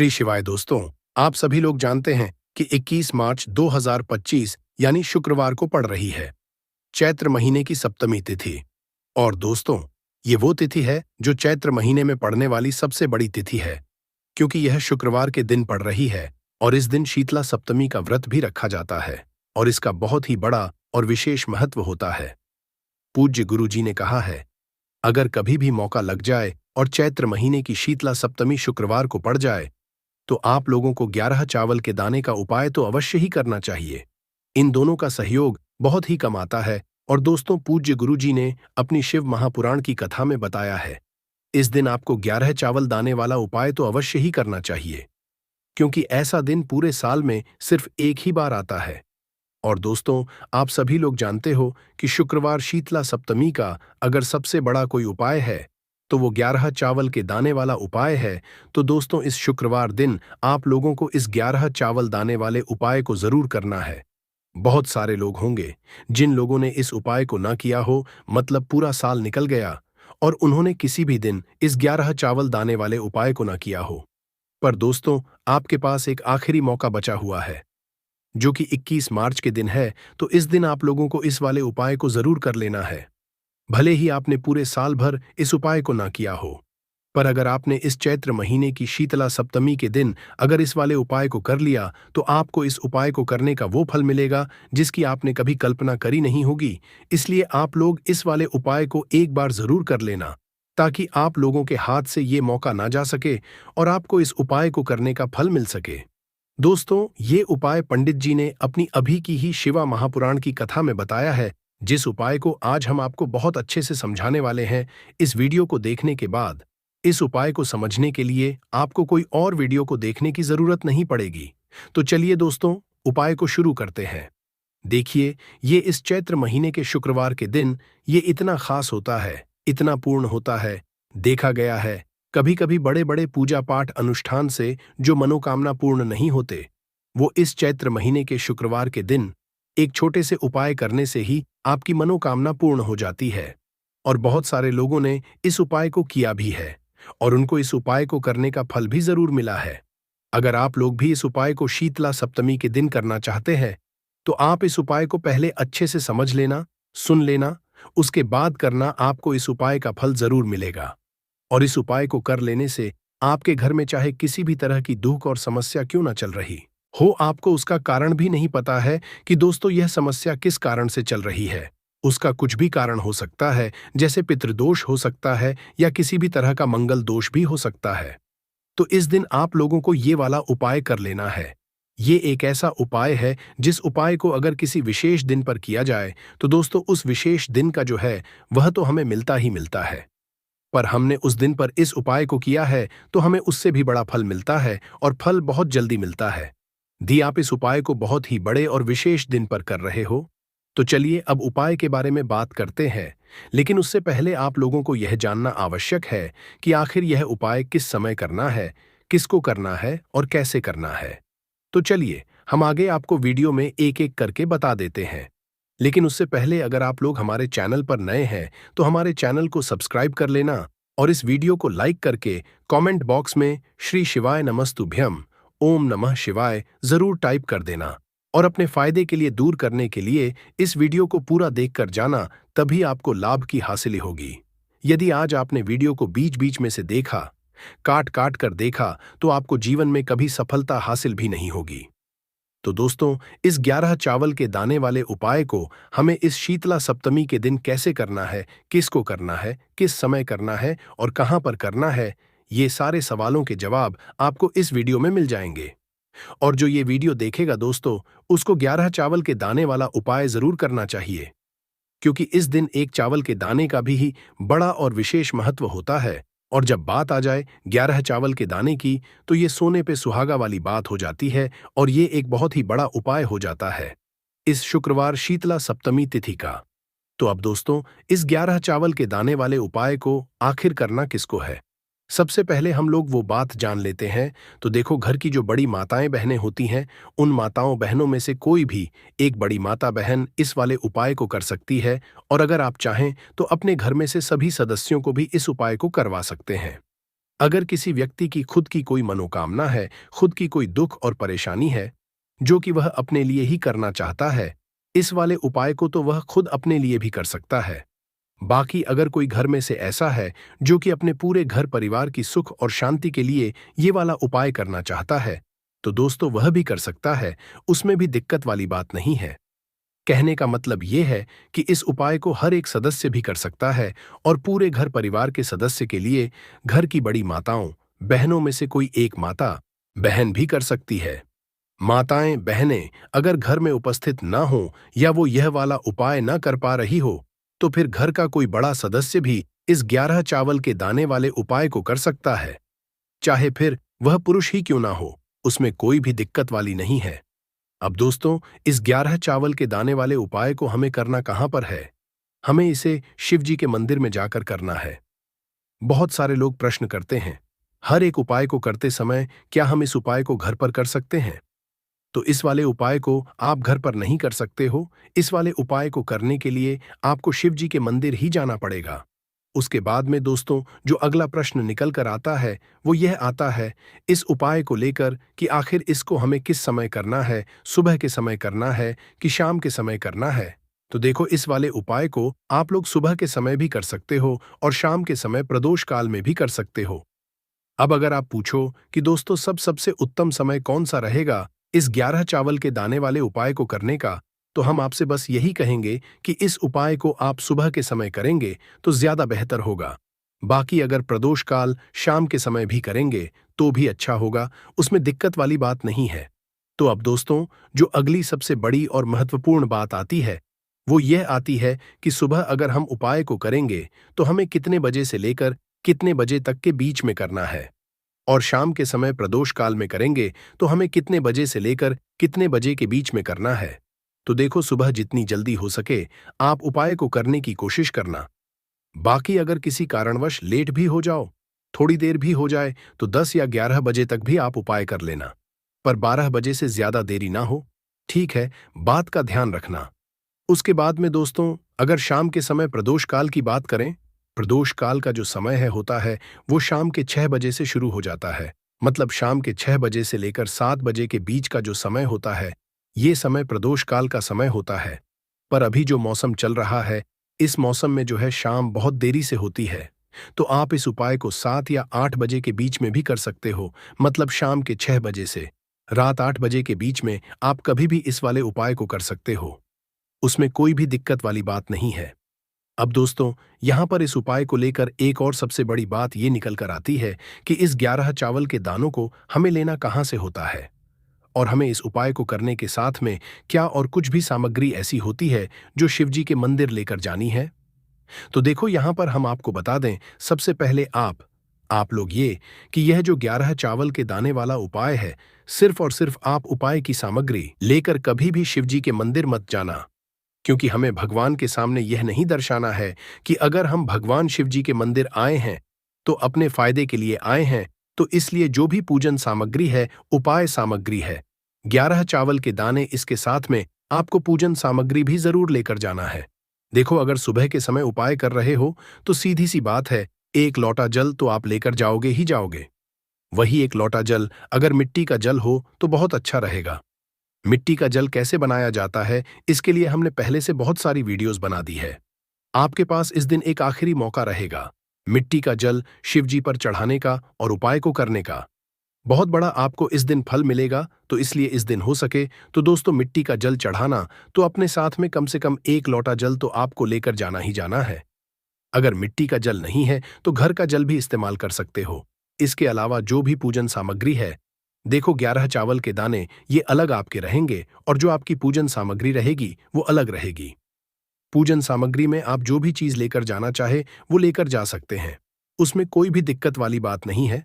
श्री शिवाय दोस्तों, आप सभी लोग जानते हैं कि 21 मार्च 2025 यानी शुक्रवार को पड़ रही है चैत्र महीने की सप्तमी तिथि। और दोस्तों, ये वो तिथि है जो चैत्र महीने में पड़ने वाली सबसे बड़ी तिथि है, क्योंकि यह शुक्रवार के दिन पड़ रही है और इस दिन शीतला सप्तमी का व्रत भी रखा जाता है और इसका बहुत ही बड़ा और विशेष महत्व होता है। पूज्य गुरु जी ने कहा है, अगर कभी भी मौका लग जाए और चैत्र महीने की शीतला सप्तमी शुक्रवार को पड़ जाए तो आप लोगों को 11 चावल के दाने का उपाय तो अवश्य ही करना चाहिए। इन दोनों का सहयोग बहुत ही कम आता है और दोस्तों, पूज्य गुरु जी ने अपनी शिव महापुराण की कथा में बताया है, इस दिन आपको 11 चावल दाने वाला उपाय तो अवश्य ही करना चाहिए, क्योंकि ऐसा दिन पूरे साल में सिर्फ एक ही बार आता है। और दोस्तों, आप सभी लोग जानते हो कि शुक्रवार शीतला सप्तमी का अगर सबसे बड़ा कोई उपाय है तो वो 11 चावल के दाने वाला उपाय है। तो दोस्तों, इस शुक्रवार दिन आप लोगों को इस 11 चावल दाने वाले उपाय को जरूर करना है। बहुत सारे लोग होंगे जिन लोगों ने इस उपाय को ना किया हो, मतलब पूरा साल निकल गया और उन्होंने किसी भी दिन इस 11 चावल दाने वाले उपाय को ना किया हो। पर दोस्तों, आपके पास एक आखिरी मौका बचा हुआ है, जो कि 21 मार्च के दिन है। तो इस दिन आप लोगों को इस वाले उपाय को जरूर कर लेना है, भले ही आपने पूरे साल भर इस उपाय को ना किया हो। पर अगर आपने इस चैत्र महीने की शीतला सप्तमी के दिन अगर इस वाले उपाय को कर लिया तो आपको इस उपाय को करने का वो फल मिलेगा जिसकी आपने कभी कल्पना करी नहीं होगी। इसलिए आप लोग इस वाले उपाय को एक बार जरूर कर लेना, ताकि आप लोगों के हाथ से ये मौका ना जा सके और आपको इस उपाय को करने का फल मिल सके। दोस्तों, ये उपाय पंडित जी ने अपनी अभी की ही शिवा महापुराण की कथा में बताया है, जिस उपाय को आज हम आपको बहुत अच्छे से समझाने वाले हैं। इस वीडियो को देखने के बाद इस उपाय को समझने के लिए आपको कोई और वीडियो को देखने की जरूरत नहीं पड़ेगी। तो चलिए दोस्तों, उपाय को शुरू करते हैं। देखिए, ये इस चैत्र महीने के शुक्रवार के दिन ये इतना खास होता है, इतना पूर्ण होता है। देखा गया है, कभी कभी बड़े बड़े पूजा पाठ अनुष्ठान से जो मनोकामना पूर्ण नहीं होते, वो इस चैत्र महीने के शुक्रवार के दिन एक छोटे से उपाय करने से ही आपकी मनोकामना पूर्ण हो जाती है। और बहुत सारे लोगों ने इस उपाय को किया भी है और उनको इस उपाय को करने का फल भी जरूर मिला है। अगर आप लोग भी इस उपाय को शीतला सप्तमी के दिन करना चाहते हैं तो आप इस उपाय को पहले अच्छे से समझ लेना, सुन लेना, उसके बाद करना। आपको इस उपाय का फल जरूर मिलेगा और इस उपाय को कर लेने से आपके घर में चाहे किसी भी तरह की दुख और समस्या क्यों ना चल रही हो, आपको उसका कारण भी नहीं पता है कि दोस्तों यह समस्या किस कारण से चल रही है। उसका कुछ भी कारण हो सकता है, जैसे पितृदोष हो सकता है या किसी भी तरह का मंगल दोष भी हो सकता है। तो इस दिन आप लोगों को ये वाला उपाय कर लेना है। ये एक ऐसा उपाय है जिस उपाय को अगर किसी विशेष दिन पर किया जाए तो दोस्तों उस विशेष दिन का जो है वह तो हमें मिलता ही मिलता है। पर हमने उस दिन पर इस उपाय को किया है तो हमें उससे भी बड़ा फल मिलता है और फल बहुत जल्दी मिलता है। दी आप इस उपाय को बहुत ही बड़े और विशेष दिन पर कर रहे हो, तो चलिए अब उपाय के बारे में बात करते हैं। लेकिन उससे पहले आप लोगों को यह जानना आवश्यक है कि आखिर यह उपाय किस समय करना है, किसको करना है और कैसे करना है। तो चलिए हम आगे आपको वीडियो में एक एक करके बता देते हैं। लेकिन उससे पहले अगर आप लोग हमारे चैनल पर नए हैं तो हमारे चैनल को सब्सक्राइब कर लेना और इस वीडियो को लाइक करके कमेंट बॉक्स में श्री शिवाय नमस्तुभ्यम, ओम नमः शिवाय जरूर टाइप कर देना। और अपने फायदे के लिए दूर करने के लिए इस वीडियो को पूरा देखकर जाना, तभी आपको लाभ की हासिल होगी। यदि आज आपने वीडियो को बीच बीच में से देखा, काट काट कर देखा, तो आपको जीवन में कभी सफलता हासिल भी नहीं होगी। तो दोस्तों, इस 11 चावल के दाने वाले उपाय को हमें इस शीतला सप्तमी के दिन कैसे करना है, किसको करना है, किस समय करना है और कहां पर करना है, ये सारे सवालों के जवाब आपको इस वीडियो में मिल जाएंगे। और जो ये वीडियो देखेगा दोस्तों, उसको 11 चावल के दाने वाला उपाय जरूर करना चाहिए, क्योंकि इस दिन एक चावल के दाने का भी ही बड़ा और विशेष महत्व होता है। और जब बात आ जाए 11 चावल के दाने की, तो ये सोने पे सुहागा वाली बात हो जाती है और ये एक बहुत ही बड़ा उपाय हो जाता है इस शुक्रवार शीतला सप्तमी तिथि का। तो अब दोस्तों, इस 11 चावल के दाने वाले उपाय को आखिर करना किसको है, सबसे पहले हम लोग वो बात जान लेते हैं। तो देखो, घर की जो बड़ी माताएं बहनें होती हैं, उन माताओं बहनों में से कोई भी एक बड़ी माता बहन इस वाले उपाय को कर सकती है। और अगर आप चाहें तो अपने घर में से सभी सदस्यों को भी इस उपाय को करवा सकते हैं। अगर किसी व्यक्ति की खुद की कोई मनोकामना है, खुद की कोई दुख और परेशानी है, जो कि वह अपने लिए ही करना चाहता है, इस वाले उपाय को तो वह खुद अपने लिए भी कर सकता है। बाकी अगर कोई घर में से ऐसा है जो कि अपने पूरे घर परिवार की सुख और शांति के लिए ये वाला उपाय करना चाहता है, तो दोस्तों वह भी कर सकता है, उसमें भी दिक्कत वाली बात नहीं है। कहने का मतलब ये है कि इस उपाय को हर एक सदस्य भी कर सकता है और पूरे घर परिवार के सदस्य के लिए घर की बड़ी माताओं, बहनों में से कोई एक माता, बहन भी कर सकती है। माताएं, बहनें अगर घर में उपस्थित ना हो या वो यह वाला उपाय ना कर पा रही हो, तो फिर घर का कोई बड़ा सदस्य भी इस 11 चावल के दाने वाले उपाय को कर सकता है। चाहे फिर वह पुरुष ही क्यों ना हो, उसमें कोई भी दिक्कत वाली नहीं है। अब दोस्तों, इस 11 चावल के दाने वाले उपाय को हमें करना कहां पर है? हमें इसे शिव जी के मंदिर में जाकर करना है। बहुत सारे लोग प्रश्न करते हैं, हर एक उपाय को करते समय क्या हम इस उपाय को घर पर कर सकते हैं? तो इस वाले उपाय को आप घर पर नहीं कर सकते हो। इस वाले उपाय को करने के लिए आपको शिव जी के मंदिर ही जाना पड़ेगा। उसके बाद में दोस्तों, जो अगला प्रश्न निकल कर आता है वो यह आता है इस उपाय को लेकर कि आखिर इसको हमें किस समय करना है, सुबह के समय करना है कि शाम के समय करना है। तो देखो, इस वाले उपाय को आप लोग सुबह के समय भी कर सकते हो और शाम के समय प्रदोष काल में भी कर सकते हो। अब अगर आप पूछो कि दोस्तों सबसे उत्तम समय कौन सा रहेगा इस 11 चावल के दाने वाले उपाय को करने का, तो हम आपसे बस यही कहेंगे कि इस उपाय को आप सुबह के समय करेंगे तो ज्यादा बेहतर होगा। बाकी अगर प्रदोष काल शाम के समय भी करेंगे तो भी अच्छा होगा, उसमें दिक्कत वाली बात नहीं है। तो अब दोस्तों, जो अगली सबसे बड़ी और महत्वपूर्ण बात आती है वो यह आती है कि सुबह अगर हम उपाय को करेंगे तो हमें कितने बजे से लेकर कितने बजे तक के बीच में करना है, और शाम के समय प्रदोष काल में करेंगे तो हमें कितने बजे से लेकर कितने बजे के बीच में करना है। तो देखो, सुबह जितनी जल्दी हो सके आप उपाय को करने की कोशिश करना। बाकी अगर किसी कारणवश लेट भी हो जाओ, थोड़ी देर भी हो जाए, तो 10 या 11 बजे तक भी आप उपाय कर लेना, पर 12 बजे से ज्यादा देरी ना हो। ठीक है, बात का ध्यान रखना। उसके बाद में दोस्तों, अगर शाम के समय प्रदोष काल की बात करें, प्रदोष काल का जो समय है होता है वो शाम के 6 बजे से शुरू हो जाता है। मतलब शाम के 6 बजे से लेकर 7 बजे के बीच का जो समय होता है, ये समय प्रदोष काल का समय होता है। पर अभी जो मौसम चल रहा है, इस मौसम में जो है शाम बहुत देरी से होती है, तो आप इस उपाय को 7 या 8 बजे के बीच में भी कर सकते हो। मतलब शाम के 6 बजे से रात 8 बजे के बीच में आप कभी भी इस वाले उपाय को कर सकते हो, उसमें कोई भी दिक्कत वाली बात नहीं है। अब दोस्तों, यहां पर इस उपाय को लेकर एक और सबसे बड़ी बात ये निकल कर आती है कि इस 11 चावल के दानों को हमें लेना कहां से होता है, और हमें इस उपाय को करने के साथ में क्या और कुछ भी सामग्री ऐसी होती है जो शिवजी के मंदिर लेकर जानी है। तो देखो, यहां पर हम आपको बता दें, सबसे पहले आप लोग ये कि यह जो 11 चावल के दाने वाला उपाय है, सिर्फ और सिर्फ आप उपाय की सामग्री लेकर कभी भी शिवजी के मंदिर मत जाना। क्योंकि हमें भगवान के सामने यह नहीं दर्शाना है कि अगर हम भगवान शिव जी के मंदिर आए हैं तो अपने फायदे के लिए आए हैं, तो इसलिए जो भी पूजन सामग्री है उपाय सामग्री है। 11 चावल के दाने, इसके साथ में आपको पूजन सामग्री भी जरूर लेकर जाना है। देखो, अगर सुबह के समय उपाय कर रहे हो तो सीधी सी बात है, एक लोटा जल तो आप लेकर जाओगे ही जाओगे। वही एक लोटा जल अगर मिट्टी का जल हो तो बहुत अच्छा रहेगा। मिट्टी का जल कैसे बनाया जाता है, इसके लिए हमने पहले से बहुत सारी वीडियोस बना दी है। आपके पास इस दिन एक आखिरी मौका रहेगा मिट्टी का जल शिव जी पर चढ़ाने का और उपाय को करने का। बहुत बड़ा आपको इस दिन फल मिलेगा, तो इसलिए इस दिन हो सके तो दोस्तों मिट्टी का जल चढ़ाना, तो अपने साथ में कम से कम एक लोटा जल तो आपको लेकर जाना ही जाना है। अगर मिट्टी का जल नहीं है तो घर का जल भी इस्तेमाल कर सकते हो। इसके अलावा जो भी पूजन सामग्री है, देखो 11 चावल के दाने ये अलग आपके रहेंगे और जो आपकी पूजन सामग्री रहेगी वो अलग रहेगी। पूजन सामग्री में आप जो भी चीज लेकर जाना चाहे वो लेकर जा सकते हैं, उसमें कोई भी दिक्कत वाली बात नहीं है।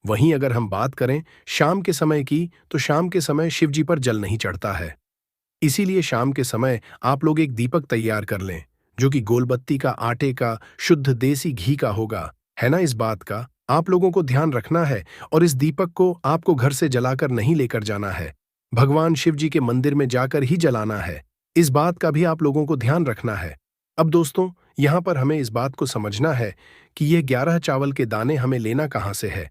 वहीं अगर हम बात करें शाम के समय की, तो शाम के समय शिव जी पर जल नहीं चढ़ता है। इसीलिए शाम के समय आप लोग एक दीपक तैयार कर लें, जो कि गोलबत्ती का, आटे का, शुद्ध देसी घी का होगा। है ना, इस बात का आप लोगों को ध्यान रखना है। और इस दीपक को आपको घर से जलाकर नहीं लेकर जाना है, भगवान शिव जी के मंदिर में जाकर ही जलाना है। इस बात का भी आप लोगों को ध्यान रखना है। अब दोस्तों, यहाँ पर हमें इस बात को समझना है कि ये 11 चावल के दाने हमें लेना कहाँ से है।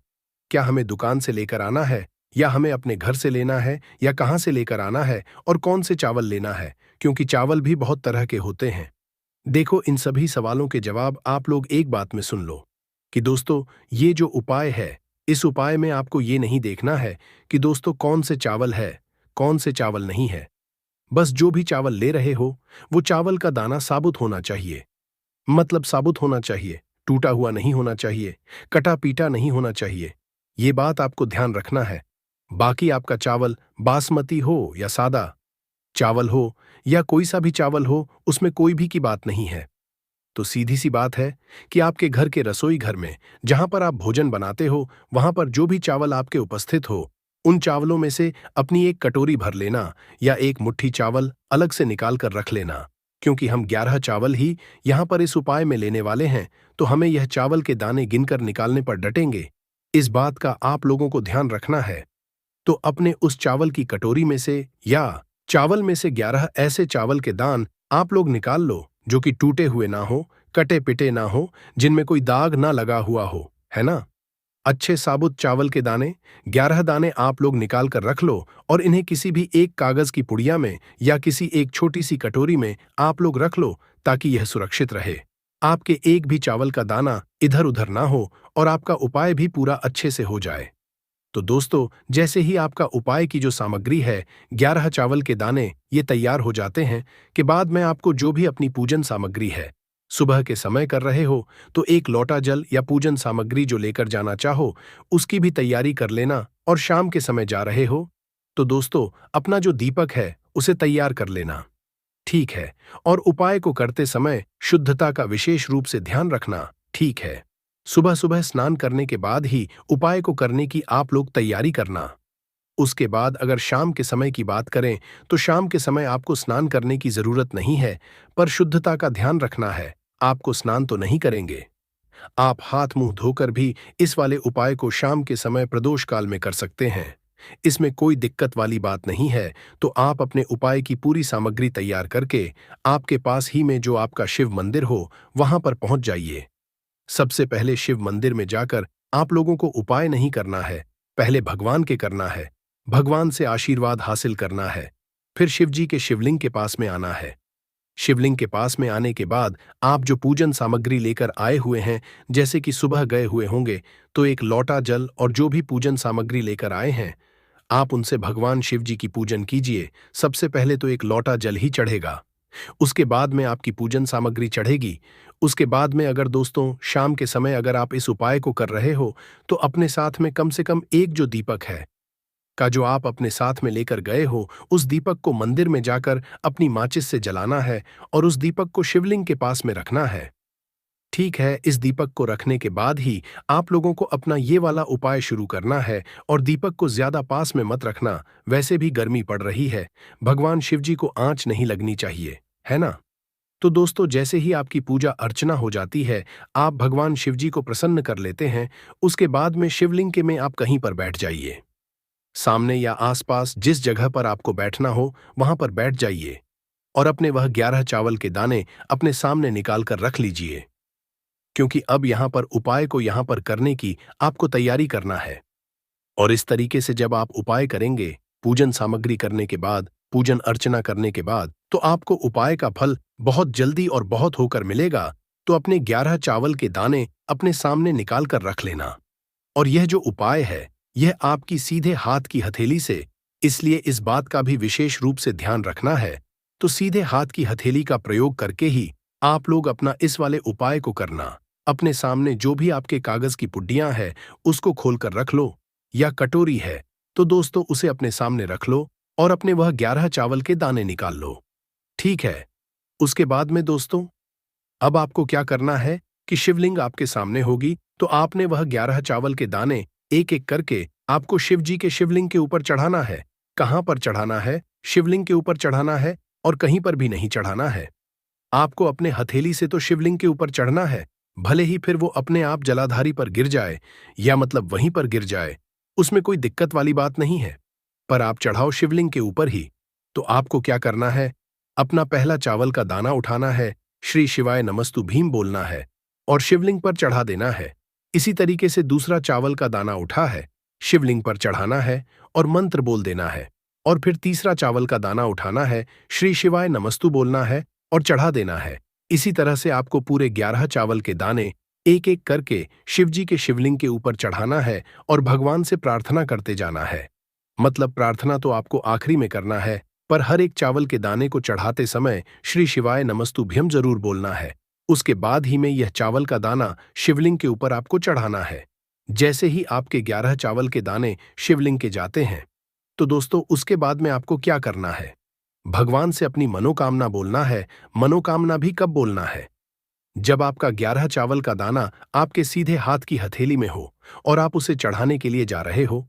क्या हमें दुकान से लेकर आना है, या हमें अपने घर से लेना है, या कहाँ से लेकर आना है और कौन से चावल लेना है, क्योंकि चावल भी बहुत तरह के होते हैं। देखो, इन सभी सवालों के जवाब आप लोग एक बात में सुन लो कि दोस्तों, ये जो उपाय है, इस उपाय में आपको ये नहीं देखना है कि दोस्तों कौन से चावल है, कौन से चावल नहीं है। बस जो भी चावल ले रहे हो, वो चावल का दाना साबुत होना चाहिए। मतलब साबुत होना चाहिए, टूटा हुआ नहीं होना चाहिए, कटा पीटा नहीं होना चाहिए। ये बात आपको ध्यान रखना है। बाकी आपका चावल बासमती हो या सादा चावल हो, या कोई सा भी चावल हो, उसमें कोई भी की बात नहीं है। तो सीधी सी बात है कि आपके घर के रसोई घर में जहां पर आप भोजन बनाते हो, वहां पर जो भी चावल आपके उपस्थित हो, उन चावलों में से अपनी एक कटोरी भर लेना, या एक मुट्ठी चावल अलग से निकाल कर रख लेना। क्योंकि हम 11 चावल ही यहां पर इस उपाय में लेने वाले हैं, तो हमें यह चावल के दाने गिनकर निकालने पर डटेंगे। इस बात का आप लोगों को ध्यान रखना है। तो अपने उस चावल की कटोरी में से, या चावल में से 11 ऐसे चावल के दान आप लोग निकाल लो जो कि टूटे हुए ना हो, कटे पिटे ना हो, जिनमें कोई दाग ना लगा हुआ हो, है ना। अच्छे साबुत चावल के दाने 11 दाने आप लोग निकाल कर रख लो, और इन्हें किसी भी एक कागज की पुड़िया में या किसी एक छोटी सी कटोरी में आप लोग रख लो, ताकि यह सुरक्षित रहे। आपके एक भी चावल का दाना इधर उधर ना हो, और आपका उपाय भी पूरा अच्छे से हो जाए। तो दोस्तों, जैसे ही आपका उपाय की जो सामग्री है, 11 चावल के दाने, ये तैयार हो जाते हैं, कि बाद में आपको जो भी अपनी पूजन सामग्री है, सुबह के समय कर रहे हो तो एक लोटा जल या पूजन सामग्री जो लेकर जाना चाहो, उसकी भी तैयारी कर लेना। और शाम के समय जा रहे हो तो दोस्तों, अपना जो दीपक है उसे तैयार कर लेना। ठीक है। और उपाय को करते समय शुद्धता का विशेष रूप से ध्यान रखना। ठीक है। सुबह सुबह स्नान करने के बाद ही उपाय को करने की आप लोग तैयारी करना। उसके बाद अगर शाम के समय की बात करें, तो शाम के समय आपको स्नान करने की जरूरत नहीं है, पर शुद्धता का ध्यान रखना है। आपको स्नान तो नहीं करेंगे, आप हाथ मुंह धोकर भी इस वाले उपाय को शाम के समय प्रदोष काल में कर सकते हैं। इसमें कोई दिक्कत वाली बात नहीं है। तो आप अपने उपाय की पूरी सामग्री तैयार करके आपके पास ही में जो आपका शिव मंदिर हो, वहां पर पहुंच जाइए। सबसे पहले शिव मंदिर में जाकर आप लोगों को उपाय नहीं करना है, पहले भगवान के करना है। भगवान से आशीर्वाद हासिल करना है। फिर शिव जी के शिवलिंग के पास में आना है। शिवलिंग के पास में आने के बाद आप जो पूजन सामग्री लेकर आए हुए हैं, जैसे कि सुबह गए हुए होंगे, तो एक लोटा जल और जो भी पूजन सामग्री लेकर आए हैं, आप उनसे भगवान शिव जी की पूजन कीजिए। सबसे पहले तो एक लोटा जल ही चढ़ेगा, उसके बाद में आपकी पूजन सामग्री चढ़ेगी। उसके बाद में अगर दोस्तों शाम के समय अगर आप इस उपाय को कर रहे हो, तो अपने साथ में कम से कम एक जो दीपक है का जो आप अपने साथ में लेकर गए हो, उस दीपक को मंदिर में जाकर अपनी माचिस से जलाना है, और उस दीपक को शिवलिंग के पास में रखना है। ठीक है। इस दीपक को रखने के बाद ही आप लोगों को अपना ये वाला उपाय शुरू करना है, और दीपक को ज्यादा पास में मत रखना, वैसे भी गर्मी पड़ रही है, भगवान शिव जी को आंच नहीं लगनी चाहिए, है ना। तो दोस्तों, जैसे ही आपकी पूजा अर्चना हो जाती है, आप भगवान शिव जी को प्रसन्न कर लेते हैं, उसके बाद में शिवलिंग के में आप कहीं पर बैठ जाइए। सामने या आसपास जिस जगह पर आपको बैठना हो, वहां पर बैठ जाइए, और अपने वह 11 चावल के दाने अपने सामने निकाल कर रख लीजिए। क्योंकि अब यहां पर उपाय को यहां पर करने की आपको तैयारी करना है। और इस तरीके से जब आप उपाय करेंगे, पूजन सामग्री करने के बाद, पूजन अर्चना करने के बाद, तो आपको उपाय का फल बहुत जल्दी और बहुत होकर मिलेगा। तो अपने 11 चावल के दाने अपने सामने निकाल कर रख लेना। और यह जो उपाय है, यह आपकी सीधे हाथ की हथेली से, इसलिए इस बात का भी विशेष रूप से ध्यान रखना है। तो सीधे हाथ की हथेली का प्रयोग करके ही आप लोग अपना इस वाले उपाय को करना। अपने सामने जो भी आपके कागज की पुड्डियां है, उसको खोलकर रख लो, या कटोरी है तो दोस्तों उसे अपने सामने रख लो, और अपने वह 11 चावल के दाने निकाल लो। ठीक है। उसके बाद में दोस्तों, अब आपको क्या करना है कि शिवलिंग आपके सामने होगी, तो आपने वह 11 चावल के दाने एक एक करके आपको शिव जी के शिवलिंग के ऊपर चढ़ाना है। कहां पर चढ़ाना है? शिवलिंग के ऊपर चढ़ाना है, और कहीं पर भी नहीं चढ़ाना है। आपको अपने हथेली से तो शिवलिंग के ऊपर चढ़ना है, भले ही फिर वो अपने आप जलाधारी पर गिर जाए, या मतलब वहीं पर गिर जाए, उसमें कोई दिक्कत वाली बात नहीं है। पर आप चढ़ाओ शिवलिंग के ऊपर ही। तो आपको क्या करना है? अपना पहला चावल का दाना उठाना है, श्री शिवाय नमस्तु भीम बोलना है और शिवलिंग पर चढ़ा देना है। इसी तरीके से दूसरा चावल का दाना उठा है, शिवलिंग पर चढ़ाना है और मंत्र बोल देना है। और फिर तीसरा चावल का दाना उठाना है, श्री शिवाय नमस्तु बोलना है और चढ़ा देना है। इसी तरह से आपको पूरे 11 चावल के दाने एक एक करके शिवजी के शिवलिंग के ऊपर चढ़ाना है और भगवान से प्रार्थना करते जाना है। मतलब प्रार्थना तो आपको आखिरी में करना है, पर हर एक चावल के दाने को चढ़ाते समय श्री शिवाय नमस्तुभ्यम जरूर बोलना है। उसके बाद ही में यह चावल का दाना शिवलिंग के ऊपर आपको चढ़ाना है। जैसे ही आपके 11 चावल के दाने शिवलिंग के जाते हैं, तो दोस्तों उसके बाद में आपको क्या करना है? भगवान से अपनी मनोकामना बोलना है। मनोकामना भी कब बोलना है? जब आपका 11 चावल का दाना आपके सीधे हाथ की हथेली में हो और आप उसे चढ़ाने के लिए जा रहे हो।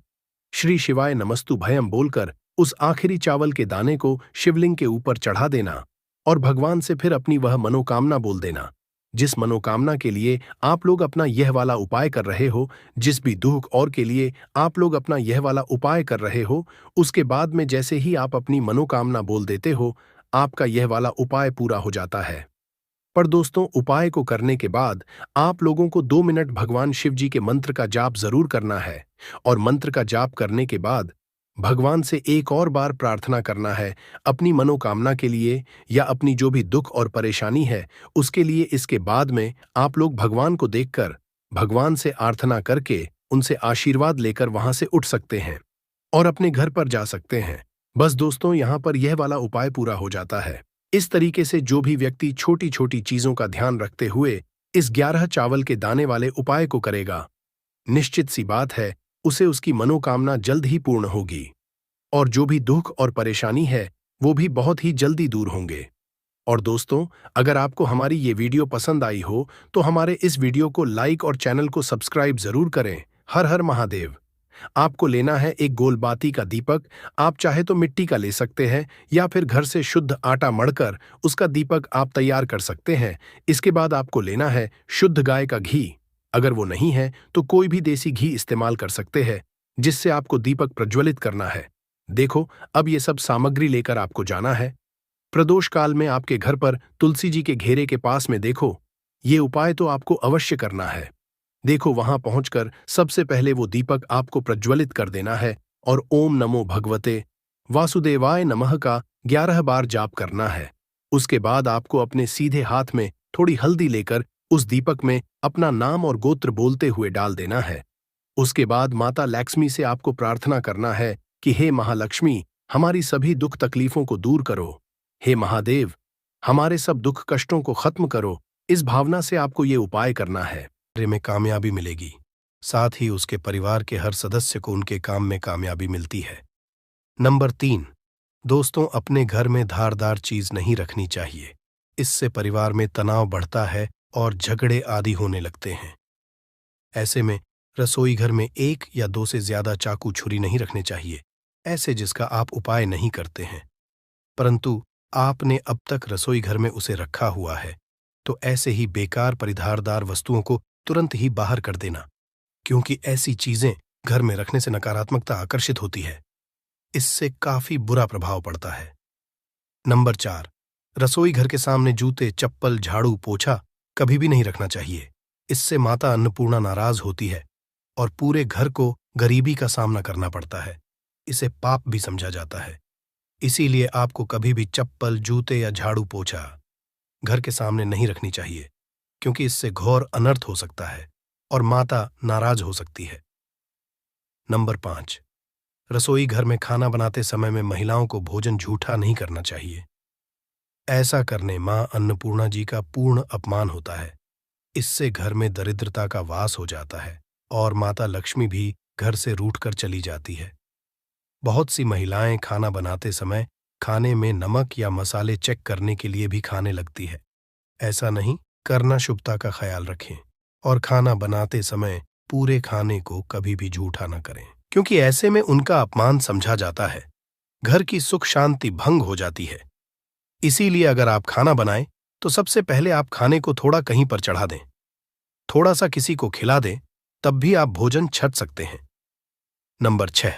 श्री शिवाय नमस्तु भयम बोलकर उस आखिरी चावल के दाने को शिवलिंग के ऊपर चढ़ा देना और भगवान से फिर अपनी वह मनोकामना बोल देना, जिस मनोकामना के लिए आप लोग अपना यह वाला उपाय कर रहे हो, जिस भी दुख और के लिए आप लोग अपना यह वाला उपाय कर रहे हो, उसके बाद में जैसे ही आप अपनी मनोकामना बोल देते हो, आपका यह वाला उपाय पूरा हो जाता है। पर दोस्तों, उपाय को करने के बाद आप लोगों को 2 मिनट भगवान शिव जी के मंत्र का जाप जरूर करना है और मंत्र का जाप करने के बाद भगवान से एक और बार प्रार्थना करना है अपनी मनोकामना के लिए या अपनी जो भी दुख और परेशानी है उसके लिए। इसके बाद में आप लोग भगवान को देखकर भगवान से प्रार्थना करके उनसे आशीर्वाद लेकर वहां से उठ सकते हैं और अपने घर पर जा सकते हैं। बस दोस्तों, यहां पर यह वाला उपाय पूरा हो जाता है। इस तरीके से जो भी व्यक्ति छोटी छोटी चीजों का ध्यान रखते हुए इस 11 चावल के दाने वाले उपाय को करेगा, निश्चित सी बात है उसे उसकी मनोकामना जल्द ही पूर्ण होगी और जो भी दुख और परेशानी है वो भी बहुत ही जल्दी दूर होंगे। और दोस्तों, अगर आपको हमारी ये वीडियो पसंद आई हो तो हमारे इस वीडियो को लाइक और चैनल को सब्सक्राइब जरूर करें। हर हर महादेव। आपको लेना है एक गोलबाती का दीपक। आप चाहे तो मिट्टी का ले सकते हैं या फिर घर से शुद्ध आटा मढ़कर उसका दीपक आप तैयार कर सकते हैं। इसके बाद आपको लेना है शुद्ध गाय का घी। अगर वो नहीं है तो कोई भी देसी घी इस्तेमाल कर सकते हैं, जिससे आपको दीपक प्रज्वलित करना है। देखो, अब ये सब सामग्री लेकर आपको जाना है। प्रदोष काल में आपके घर पर तुलसी जी के घेरे के पास में देखो, ये उपाय तो आपको अवश्य करना है। देखो, वहां पहुंचकर सबसे पहले वो दीपक आपको प्रज्वलित कर देना है और ओम नमो भगवते वासुदेवाय नमः का 11 बार जाप करना है। उसके बाद आपको अपने सीधे हाथ में थोड़ी हल्दी लेकर उस दीपक में अपना नाम और गोत्र बोलते हुए डाल देना है। उसके बाद माता लक्ष्मी से आपको प्रार्थना करना है कि हे महालक्ष्मी, हमारी सभी दुख तकलीफों को दूर करो। हे महादेव, हमारे सब दुख कष्टों को खत्म करो। इस भावना से आपको ये उपाय करना है। में कामयाबी मिलेगी, साथ ही उसके परिवार के हर सदस्य को उनके काम में कामयाबी मिलती है। नंबर 3, दोस्तों, अपने घर में धारदार चीज नहीं रखनी चाहिए। इससे परिवार में तनाव बढ़ता है और झगड़े आदि होने लगते हैं। ऐसे में रसोई घर में 1 या 2 से ज्यादा चाकू छुरी नहीं रखने चाहिए, ऐसे जिसका आप उपाय नहीं करते हैं, परंतु आपने अब तक रसोई घर में उसे रखा हुआ है, तो ऐसे ही बेकार परिधारदार वस्तुओं को तुरंत ही बाहर कर देना, क्योंकि ऐसी चीजें घर में रखने से नकारात्मकता आकर्षित होती है। इससे काफी बुरा प्रभाव पड़ता है। नंबर 4, रसोई घर के सामने जूते, चप्पल, झाड़ू, पोछा कभी भी नहीं रखना चाहिए। इससे माता अन्नपूर्णा नाराज होती है और पूरे घर को गरीबी का सामना करना पड़ता है। इसे पाप भी समझा जाता है। इसीलिए आपको कभी भी चप्पल, जूते या झाड़ू, पोछा घर के सामने नहीं रखनी चाहिए, क्योंकि इससे घोर अनर्थ हो सकता है और माता नाराज हो सकती है। नंबर 5, रसोई घर में खाना बनाते समय में महिलाओं को भोजन झूठा नहीं करना चाहिए। ऐसा करने मां अन्नपूर्णा जी का पूर्ण अपमान होता है। इससे घर में दरिद्रता का वास हो जाता है और माता लक्ष्मी भी घर से रूठकर चली जाती है। बहुत सी महिलाएं खाना बनाते समय खाने में नमक या मसाले चेक करने के लिए भी खाने लगती है। ऐसा नहीं करना, शुभता का ख्याल रखें और खाना बनाते समय पूरे खाने को कभी भी झूठा न करें, क्योंकि ऐसे में उनका अपमान समझा जाता है। घर की सुख शांति भंग हो जाती है। इसीलिए अगर आप खाना बनाएं तो सबसे पहले आप खाने को थोड़ा कहीं पर चढ़ा दें, थोड़ा सा किसी को खिला दें, तब भी आप भोजन छक सकते हैं। नंबर 6,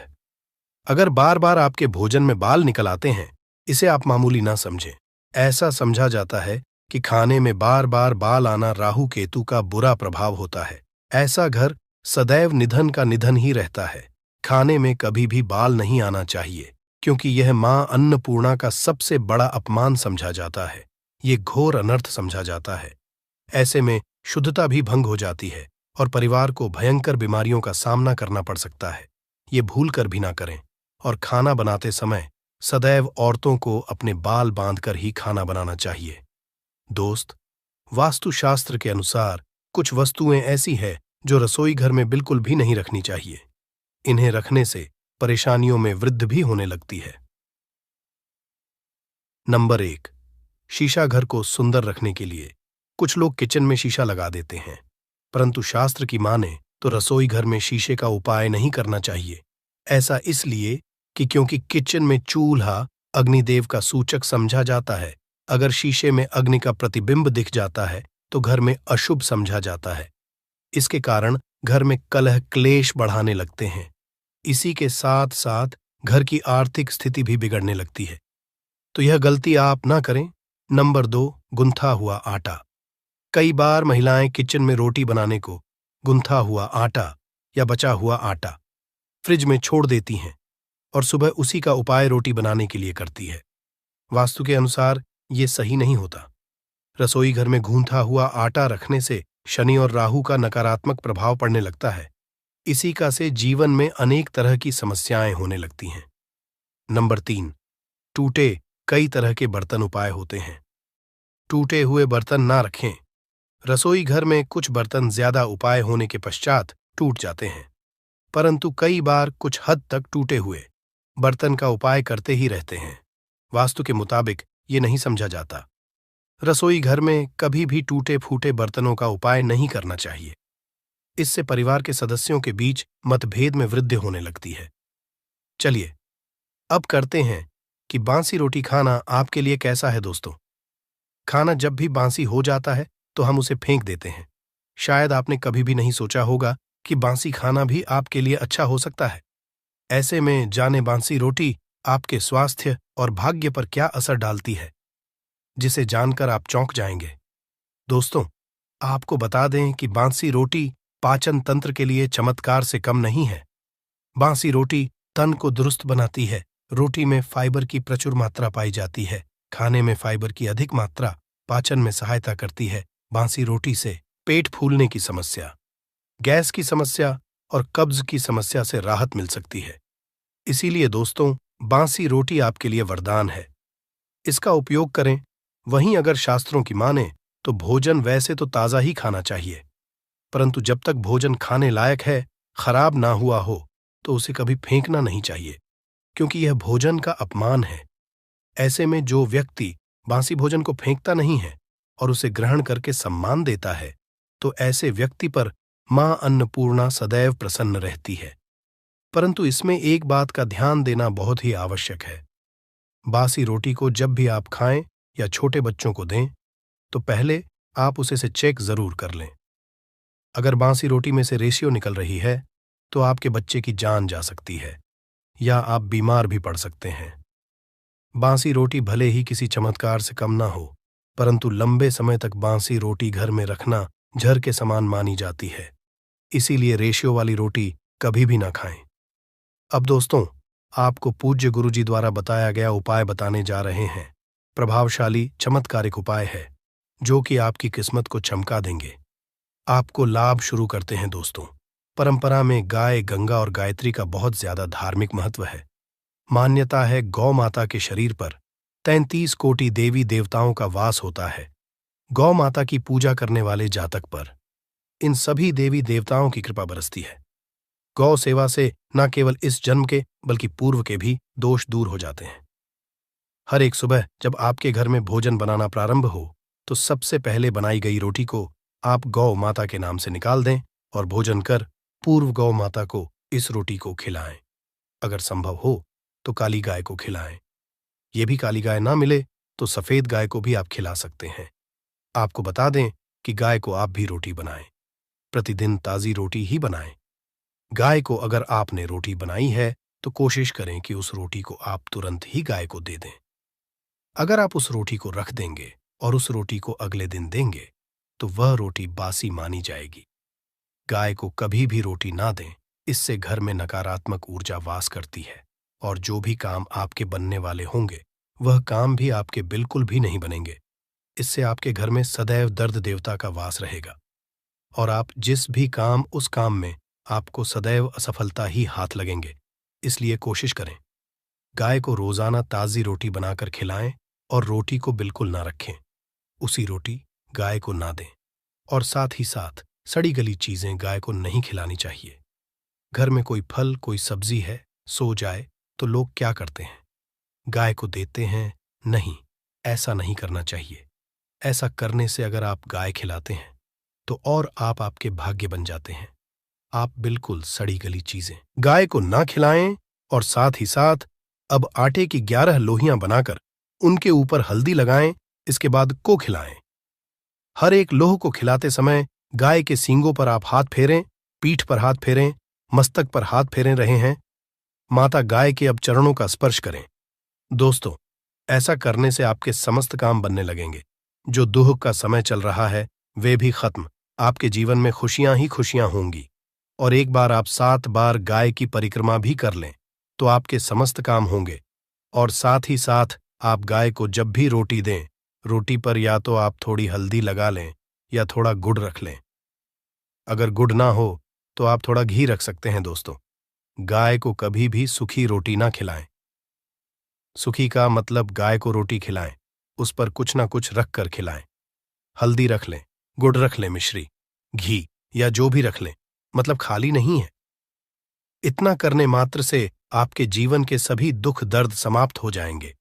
अगर बार बार आपके भोजन में बाल निकल आते हैं, इसे आप मामूली ना समझें। ऐसा समझा जाता है कि खाने में बार बार बाल आना राहु केतु का बुरा प्रभाव होता है। ऐसा घर सदैव निधन का निधन ही रहता है। खाने में कभी भी बाल नहीं आना चाहिए, क्योंकि यह मां अन्नपूर्णा का सबसे बड़ा अपमान समझा जाता है। ये घोर अनर्थ समझा जाता है। ऐसे में शुद्धता भी भंग हो जाती है और परिवार को भयंकर बीमारियों का सामना करना पड़ सकता है। ये भूल कर भी ना करें। और खाना बनाते समय सदैव औरतों को अपने बाल बांधकर ही खाना बनाना चाहिए। दोस्त, वास्तुशास्त्र के अनुसार कुछ वस्तुएं ऐसी हैं जो रसोई घर में बिल्कुल भी नहीं रखनी चाहिए। इन्हें रखने से परेशानियों में वृद्धि भी होने लगती है। नंबर 1, शीशा घर को सुंदर रखने के लिए कुछ लोग किचन में शीशा लगा देते हैं, परंतु शास्त्र की माने तो रसोई घर में शीशे का उपाय नहीं करना चाहिए। ऐसा इसलिए कि क्योंकि किचन में चूल्हा अग्निदेव का सूचक समझा जाता है। अगर शीशे में अग्नि का प्रतिबिंब दिख जाता है तो घर में अशुभ समझा जाता है। इसके कारण घर में कलह क्लेश बढ़ाने लगते हैं। इसी के साथ साथ घर की आर्थिक स्थिति भी बिगड़ने लगती है। तो यह गलती आप ना करें। नंबर 2, गुंथा हुआ आटा। कई बार महिलाएं किचन में रोटी बनाने को गुंथा हुआ आटा या बचा हुआ आटा फ्रिज में छोड़ देती हैं और सुबह उसी का उपाय रोटी बनाने के लिए करती है। वास्तु के अनुसार ये सही नहीं होता। रसोई घर में गूंथा हुआ आटा रखने से शनि और राहु का नकारात्मक प्रभाव पड़ने लगता है। इसी का से जीवन में अनेक तरह की समस्याएं होने लगती हैं। नंबर 3, टूटे कई तरह के बर्तन उपाय होते हैं। टूटे हुए बर्तन ना रखें। रसोई घर में कुछ बर्तन ज्यादा उपाय होने के पश्चात टूट जाते हैं, परंतु कई बार कुछ हद तक टूटे हुए बर्तन का उपाय करते ही रहते हैं। वास्तु के मुताबिक ये नहीं समझा जाता। रसोई घर में कभी भी टूटे फूटे बर्तनों का उपाय नहीं करना चाहिए। इससे परिवार के सदस्यों के बीच मतभेद में वृद्धि होने लगती है। चलिए अब करते हैं कि बांसी रोटी खाना आपके लिए कैसा है। दोस्तों, खाना जब भी बांसी हो जाता है तो हम उसे फेंक देते हैं। शायद आपने कभी भी नहीं सोचा होगा कि बांसी खाना भी आपके लिए अच्छा हो सकता है। ऐसे में जाने बांसी रोटी आपके स्वास्थ्य और भाग्य पर क्या असर डालती है, जिसे जानकर आप चौंक जाएंगे। दोस्तों, आपको बता दें कि बांसी रोटी पाचन तंत्र के लिए चमत्कार से कम नहीं है। बांसी रोटी तन को दुरुस्त बनाती है। रोटी में फाइबर की प्रचुर मात्रा पाई जाती है। खाने में फाइबर की अधिक मात्रा पाचन में सहायता करती है। बांसी रोटी से पेट फूलने की समस्या, गैस की समस्या और कब्ज की समस्या से राहत मिल सकती है। इसीलिए दोस्तों, बांसी रोटी आपके लिए वरदान है। इसका उपयोग करें। वहीं अगर शास्त्रों की माने तो भोजन वैसे तो ताज़ा ही खाना चाहिए, परंतु जब तक भोजन खाने लायक है, खराब ना हुआ हो, तो उसे कभी फेंकना नहीं चाहिए, क्योंकि यह भोजन का अपमान है। ऐसे में जो व्यक्ति बासी भोजन को फेंकता नहीं है और उसे ग्रहण करके सम्मान देता है, तो ऐसे व्यक्ति पर मां अन्नपूर्णा सदैव प्रसन्न रहती है। परंतु इसमें एक बात का ध्यान देना बहुत ही आवश्यक है। बासी रोटी को जब भी आप खाएं या छोटे बच्चों को दें, तो पहले आप उसे से चेक जरूर कर लें। अगर बासी रोटी में से रेशियो निकल रही है, तो आपके बच्चे की जान जा सकती है या आप बीमार भी पड़ सकते हैं। बासी रोटी भले ही किसी चमत्कार से कम ना हो, परंतु लंबे समय तक बासी रोटी घर में रखना जहर के समान मानी जाती है। इसीलिए रेशियो वाली रोटी कभी भी ना खाएं। अब दोस्तों, आपको पूज्य गुरुजी द्वारा बताया गया उपाय बताने जा रहे हैं। प्रभावशाली चमत्कारिक उपाय है जो कि आपकी किस्मत को चमका देंगे। आपको लाभ शुरू करते हैं। दोस्तों, परंपरा में गाय, गंगा और गायत्री का बहुत ज्यादा धार्मिक महत्व है। मान्यता है गौ माता के शरीर पर 33 कोटि देवी देवताओं का वास होता है। गौ माता की पूजा करने वाले जातक पर इन सभी देवी देवताओं की कृपा बरसती है। गौ सेवा से न केवल इस जन्म के बल्कि पूर्व के भी दोष दूर हो जाते हैं। हर एक सुबह जब आपके घर में भोजन बनाना प्रारंभ हो, तो सबसे पहले बनाई गई रोटी को आप गौ माता के नाम से निकाल दें और भोजन कर पूर्व गौ माता को इस रोटी को खिलाएं। अगर संभव हो तो काली गाय को खिलाएं। ये भी काली गाय ना मिले तो सफेद गाय को भी आप खिला सकते हैं। आपको बता दें कि गाय को आप भी रोटी बनाएं। प्रतिदिन ताज़ी रोटी ही बनाएं। गाय को अगर आपने रोटी बनाई है तो कोशिश करें कि उस रोटी को आप तुरंत ही गाय को दे दें। अगर आप उस रोटी को रख देंगे और उस रोटी को अगले दिन देंगे तो वह रोटी बासी मानी जाएगी। गाय को कभी भी रोटी ना दें, इससे घर में नकारात्मक ऊर्जा वास करती है और जो भी काम आपके बनने वाले होंगे वह काम भी आपके बिल्कुल भी नहीं बनेंगे। इससे आपके घर में सदैव दर्द देवता का वास रहेगा और आप जिस भी काम उस काम में आपको सदैव असफलता ही हाथ लगेंगे। इसलिए कोशिश करें, गाय को रोजाना ताज़ी रोटी बनाकर खिलाएं और रोटी को बिल्कुल ना रखें। उसी रोटी गाय को ना दें और साथ ही साथ सड़ी गली चीजें गाय को नहीं खिलानी चाहिए। घर में कोई फल कोई सब्जी है, सो जाए तो लोग क्या करते हैं, गाय को देते हैं। नहीं, ऐसा नहीं करना चाहिए। ऐसा करने से अगर आप गाय खिलाते हैं तो और आप आपके भाग्य बन जाते हैं। आप बिल्कुल सड़ी गली चीजें गाय को ना खिलाएं और साथ ही साथ अब आटे की 11 लोहियां बनाकर उनके ऊपर हल्दी लगाएं, इसके बाद को खिलाएं। हर एक लोह को खिलाते समय गाय के सींगों पर आप हाथ फेरें, पीठ पर हाथ फेरें, मस्तक पर हाथ फेरे रहे हैं। माता गाय के अब चरणों का स्पर्श करें। दोस्तों, ऐसा करने से आपके समस्त काम बनने लगेंगे। जो दुख का समय चल रहा है वे भी खत्म। आपके जीवन में खुशियां ही खुशियां होंगी। और एक बार आप 7 बार गाय की परिक्रमा भी कर लें तो आपके समस्त काम होंगे। और साथ ही साथ आप गाय को जब भी रोटी दें, रोटी पर या तो आप थोड़ी हल्दी लगा लें या थोड़ा गुड़ रख लें। अगर गुड़ ना हो तो आप थोड़ा घी रख सकते हैं। दोस्तों, गाय को कभी भी सूखी रोटी ना खिलाएं। सूखी का मतलब गाय को रोटी खिलाएं, उस पर कुछ ना कुछ रख कर खिलाएं। हल्दी रख लें, गुड़ रख लें, मिश्री, घी या जो भी रख लें, मतलब खाली नहीं है। इतना करने मात्र से आपके जीवन के सभी दुख दर्द समाप्त हो जाएंगे।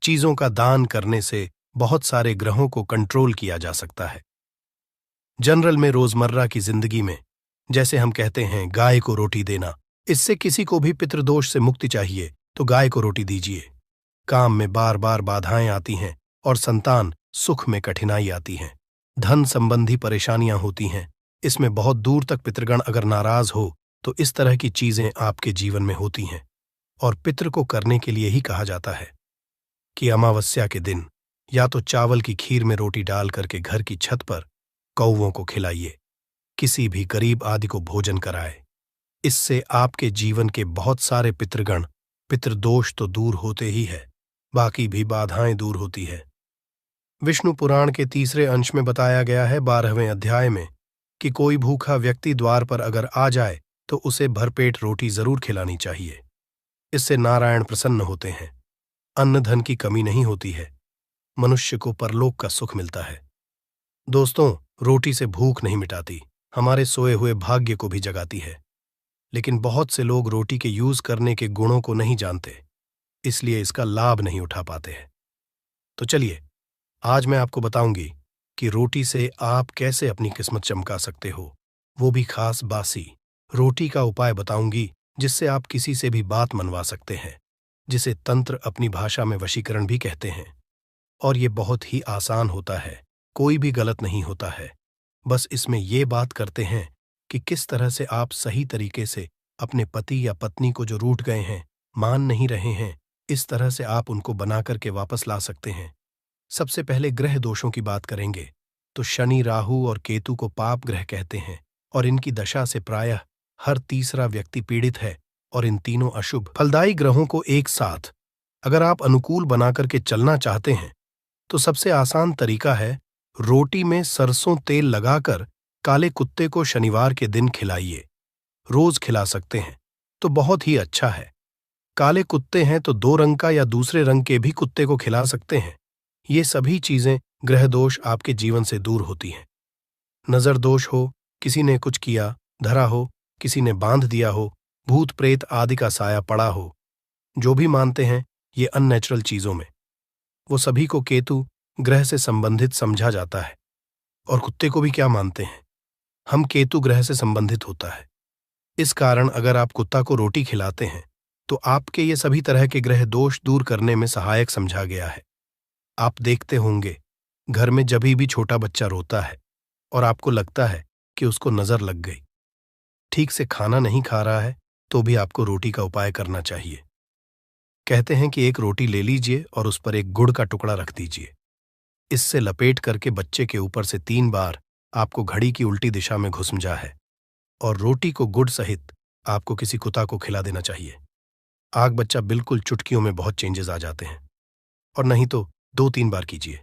चीजों का दान करने से बहुत सारे ग्रहों को कंट्रोल किया जा सकता है। जनरल में रोजमर्रा की जिंदगी में जैसे हम कहते हैं गाय को रोटी देना, इससे किसी को भी पितृदोष से मुक्ति चाहिए तो गाय को रोटी दीजिए। काम में बार बार बाधाएं आती हैं और संतान सुख में कठिनाई आती हैं, धन संबंधी परेशानियां होती हैं, इसमें बहुत दूर तक पितृगण अगर नाराज हो तो इस तरह की चीजें आपके जीवन में होती हैं। और पितृ को करने के लिए ही कहा जाता है कि अमावस्या के दिन या तो चावल की खीर में रोटी डाल करके घर की छत पर कौवों को खिलाइए, किसी भी गरीब आदि को भोजन कराए। इससे आपके जीवन के बहुत सारे पितृगण पितृदोष तो दूर होते ही है, बाकी भी बाधाएं दूर होती है। विष्णु पुराण के 3 अंश में बताया गया है 12वें अध्याय में कि कोई भूखा व्यक्ति द्वार पर अगर आ जाए तो उसे भरपेट रोटी जरूर खिलानी चाहिए। इससे नारायण प्रसन्न होते हैं, अन्न धन की कमी नहीं होती है, मनुष्य को परलोक का सुख मिलता है। दोस्तों, रोटी से भूख नहीं मिटाती, हमारे सोए हुए भाग्य को भी जगाती है। लेकिन बहुत से लोग रोटी के यूज करने के गुणों को नहीं जानते, इसलिए इसका लाभ नहीं उठा पाते हैं। तो चलिए, आज मैं आपको बताऊंगी कि रोटी से आप कैसे अपनी किस्मत चमका सकते हो, वो भी खास बासी रोटी का उपाय बताऊंगी जिससे आप किसी से भी बात मनवा सकते हैं, जिसे तंत्र अपनी भाषा में वशीकरण भी कहते हैं। और ये बहुत ही आसान होता है, कोई भी गलत नहीं होता है। बस इसमें ये बात करते हैं कि किस तरह से आप सही तरीके से अपने पति या पत्नी को जो रूठ गए हैं, मान नहीं रहे हैं, इस तरह से आप उनको बना करके वापस ला सकते हैं। सबसे पहले ग्रह दोषों की बात करेंगे तो शनि, राहु और केतु को पाप ग्रह कहते हैं और इनकी दशा से प्रायः हर तीसरा व्यक्ति पीड़ित है। और इन तीनों अशुभ फलदायी ग्रहों को एक साथ अगर आप अनुकूल बना करके चलना चाहते हैं तो सबसे आसान तरीका है रोटी में सरसों तेल लगाकर काले कुत्ते को शनिवार के दिन खिलाइए। रोज खिला सकते हैं तो बहुत ही अच्छा है। काले कुत्ते हैं तो 2 रंग का या दूसरे रंग के भी कुत्ते को खिला सकते हैं। ये सभी चीजें ग्रह दोष आपके जीवन से दूर होती हैं। नजर दोष हो, किसी ने कुछ किया, धरा हो, किसी ने बांध दिया हो, भूत प्रेत आदि का साया पड़ा हो, जो भी मानते हैं ये अननेचुरल चीजों में, वो सभी को केतु ग्रह से संबंधित समझा जाता है। और कुत्ते को भी क्या मानते हैं, हम केतु ग्रह से संबंधित होता है। इस कारण अगर आप कुत्ता को रोटी खिलाते हैं तो आपके ये सभी तरह के ग्रह दोष दूर करने में सहायक समझा गया है। आप देखते होंगे घर में जभी भी छोटा बच्चा रोता है और आपको लगता है कि उसको नजर लग गई, ठीक से खाना नहीं खा रहा है, तो भी आपको रोटी का उपाय करना चाहिए। कहते हैं कि एक रोटी ले लीजिए और उस पर एक गुड़ का टुकड़ा रख दीजिए। इससे लपेट करके बच्चे के ऊपर से 3 बार आपको घड़ी की उल्टी दिशा में घुसमजा है और रोटी को गुड़ सहित आपको किसी कुत्ता को खिला देना चाहिए। आग बच्चा बिल्कुल चुटकियों में बहुत चेंजेस आ जाते हैं। और नहीं तो 2-3 बार कीजिए।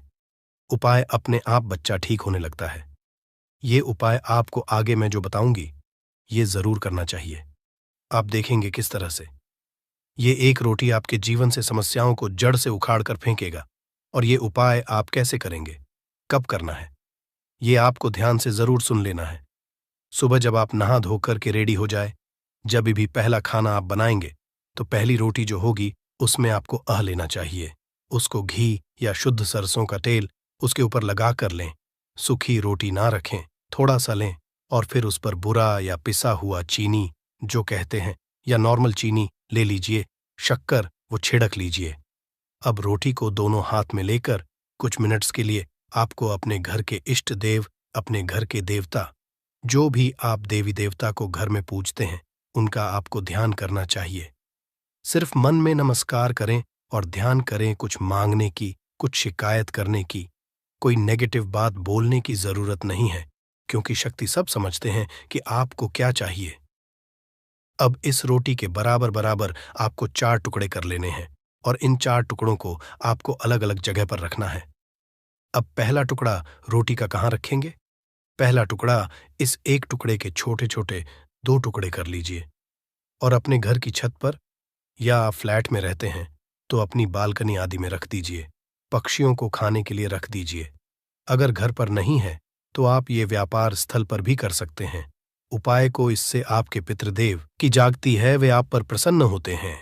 उपाय अपने आप बच्चा ठीक होने लगता है। ये उपाय आपको आगे मैं जो बताऊंगी ये जरूर करना चाहिए। आप देखेंगे किस तरह से ये एक रोटी आपके जीवन से समस्याओं को जड़ से उखाड़ कर फेंकेगा। और ये उपाय आप कैसे करेंगे, कब करना है, ये आपको ध्यान से जरूर सुन लेना है। सुबह जब आप नहा धोकर के रेडी हो जाए, जब भी पहला खाना आप बनाएंगे तो पहली रोटी जो होगी उसमें आपको लेना चाहिए। उसको घी या शुद्ध सरसों का तेल उसके ऊपर लगा कर लें। सूखी रोटी ना रखें, थोड़ा सा लें और फिर उस पर बुरा या पिसा हुआ चीनी जो कहते हैं या नॉर्मल चीनी ले लीजिए, शक्कर वो छिड़क लीजिए। अब रोटी को दोनों हाथ में लेकर कुछ मिनट्स के लिए आपको अपने घर के इष्ट देव, अपने घर के देवता, जो भी आप देवी देवता को घर में पूजते हैं उनका आपको ध्यान करना चाहिए। सिर्फ मन में नमस्कार करें और ध्यान करें, कुछ मांगने की, कुछ शिकायत करने की, कोई नेगेटिव बात बोलने की जरूरत नहीं है, क्योंकि शक्ति सब समझते हैं कि आपको क्या चाहिए। अब इस रोटी के बराबर बराबर आपको 4 टुकड़े कर लेने हैं और इन 4 टुकड़ों को आपको अलग अलग जगह पर रखना है। अब पहला टुकड़ा रोटी का कहाँ रखेंगे? पहला टुकड़ा इस एक टुकड़े के छोटे छोटे 2 टुकड़े कर लीजिए और अपने घर की छत पर या आप फ्लैट में रहते हैं तो अपनी बालकनी आदि में रख दीजिए। पक्षियों को खाने के लिए रख दीजिए। अगर घर पर नहीं है तो आप ये व्यापार स्थल पर भी कर सकते हैं। उपाय को इससे आपके पितृदेव की जागती है, वे आप पर प्रसन्न होते हैं।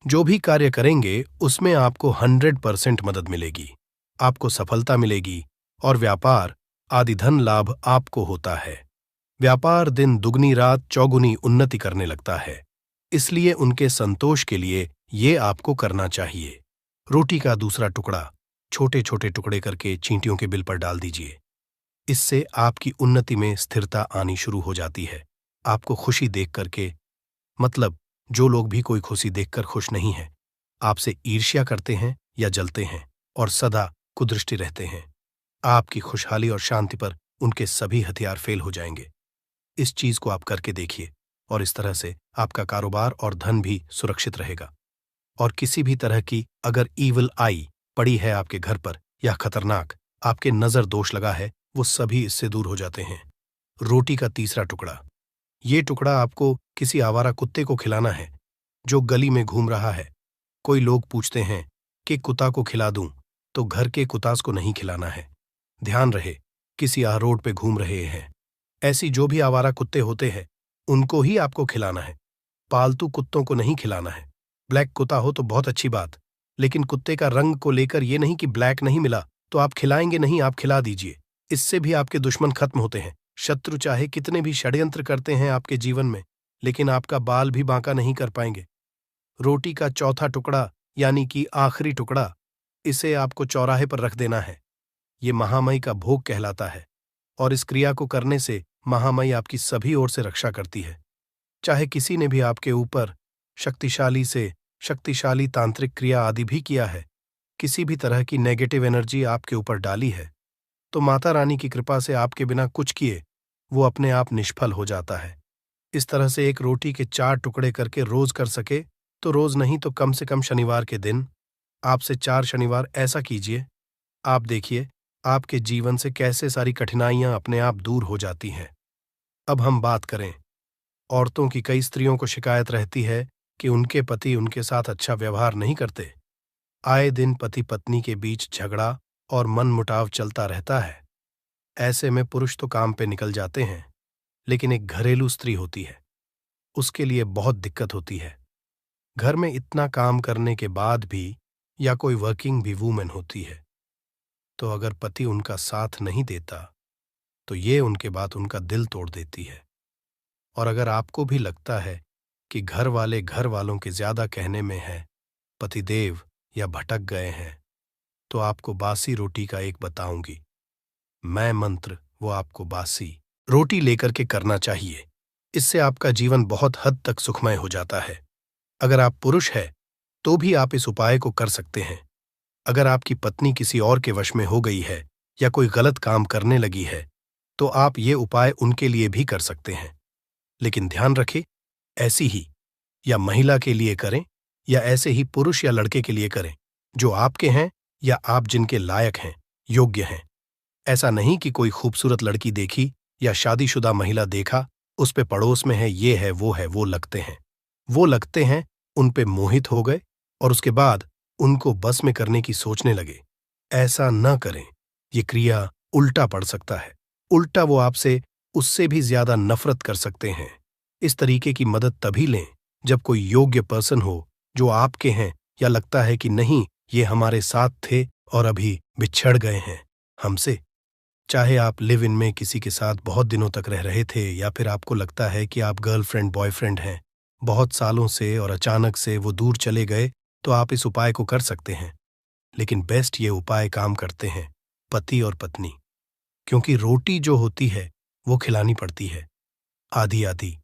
जो भी कार्य करेंगे उसमें आपको 100% मदद मिलेगी, आपको सफलता मिलेगी और व्यापार आदि धन लाभ आपको होता है। व्यापार दिन दुगनी रात चौगुनी उन्नति करने लगता है। इसलिए उनके संतोष के लिए ये आपको करना चाहिए। रोटी का दूसरा टुकड़ा छोटे छोटे टुकड़े करके चींटियों के बिल पर डाल दीजिए। इससे आपकी उन्नति में स्थिरता आनी शुरू हो जाती है। आपको खुशी देख करके, मतलब जो लोग भी कोई खुशी देखकर खुश नहीं है, आपसे ईर्ष्या करते हैं या जलते हैं और सदा कुदृष्टि रहते हैं, आपकी खुशहाली और शांति पर उनके सभी हथियार फेल हो जाएंगे। इस चीज को आप करके देखिए और इस तरह से आपका कारोबार और धन भी सुरक्षित रहेगा। और किसी भी तरह की अगर ईविल आई पड़ी है आपके घर पर या खतरनाक आपके नजर दोष लगा है, वो सभी इससे दूर हो जाते हैं। रोटी का तीसरा टुकड़ा, ये टुकड़ा आपको किसी आवारा कुत्ते को खिलाना है जो गली में घूम रहा है। कोई लोग पूछते हैं कि कुत्ता को खिला दूं, तो घर के कुत्तास को नहीं खिलाना है। ध्यान रहे, किसी रोड पे घूम रहे हैं, ऐसी जो भी आवारा कुत्ते होते हैं उनको ही आपको खिलाना है। पालतू कुत्तों को नहीं खिलाना है। ब्लैक कुत्ता हो तो बहुत अच्छी बात, लेकिन कुत्ते का रंग को लेकर ये नहीं कि ब्लैक नहीं मिला तो आप खिलाएंगे नहीं, आप खिला दीजिए। इससे भी आपके दुश्मन खत्म होते हैं। शत्रु चाहे कितने भी षड्यंत्र करते हैं आपके जीवन में, लेकिन आपका बाल भी बांका नहीं कर पाएंगे। रोटी का चौथा टुकड़ा यानी कि आखिरी टुकड़ा, इसे आपको चौराहे पर रख देना है। ये महामई का भोग कहलाता है और इस क्रिया को करने से महामई आपकी सभी ओर से रक्षा करती है। चाहे किसी ने भी आपके ऊपर शक्तिशाली तांत्रिक क्रिया आदि भी किया है, किसी भी तरह की नेगेटिव एनर्जी आपके ऊपर डाली है, तो माता रानी की कृपा से आपके बिना कुछ किए वो अपने आप निष्फल हो जाता है। इस तरह से एक रोटी के 4 टुकड़े करके रोज कर सके तो रोज नहीं तो कम से कम शनिवार के दिन आपसे 4 शनिवार ऐसा कीजिए। आप देखिए आपके जीवन से कैसे सारी कठिनाइयां अपने आप दूर हो जाती हैं। अब हम बात करें, औरतों की कई स्त्रियों को शिकायत रहती है कि उनके पति उनके साथ अच्छा व्यवहार नहीं करते। आए दिन पति पत्नी के बीच झगड़ा और मनमुटाव चलता रहता है। ऐसे में पुरुष तो काम पे निकल जाते हैं, लेकिन एक घरेलू स्त्री होती है, उसके लिए बहुत दिक्कत होती है। घर में इतना काम करने के बाद भी, या कोई वर्किंग भी वूमेन होती है, तो अगर पति उनका साथ नहीं देता तो ये उनके बाद उनका दिल तोड़ देती है। और अगर आपको भी लगता है कि घर वाले घर वालों के ज्यादा कहने में है, पतिदेव या भटक गए हैं, तो आपको बासी रोटी का एक बताऊंगी मैं मंत्र, वो आपको बासी रोटी लेकर के करना चाहिए। इससे आपका जीवन बहुत हद तक सुखमय हो जाता है। अगर आप पुरुष हैं तो भी आप इस उपाय को कर सकते हैं। अगर आपकी पत्नी किसी और के वश में हो गई है या कोई गलत काम करने लगी है, तो आप ये उपाय उनके लिए भी कर सकते हैं। लेकिन ध्यान रखें, ऐसी ही या महिला के लिए करें या ऐसे ही पुरुष या लड़के के लिए करें, जो आपके हैं या आप जिनके लायक हैं, योग्य हैं। ऐसा नहीं कि कोई खूबसूरत लड़की देखी या शादीशुदा महिला देखा, उस पे पड़ोस में है, ये है, वो लगते हैं। वो लगते हैं, उन पे मोहित हो गए और उसके बाद उनको बस में करने की सोचने लगे। ऐसा न करें, ये क्रिया उल्टा पड़ सकता है। उल्टा वो आपसे उससे भी ज्यादा नफरत कर सकते हैं। इस तरीके की मदद तभी लें जब कोई योग्य पर्सन हो, जो आपके हैं या लगता है कि नहीं, ये हमारे साथ थे और अभी बिछड़ गए हैं हमसे। चाहे आप लिव इन में किसी के साथ बहुत दिनों तक रह रहे थे या फिर आपको लगता है कि आप गर्लफ्रेंड बॉयफ्रेंड हैं बहुत सालों से और अचानक से वो दूर चले गए, तो आप इस उपाय को कर सकते हैं। लेकिन बेस्ट ये उपाय काम करते हैं पति और पत्नी, क्योंकि रोटी जो होती है वो खिलानी पड़ती है, आधी आधी।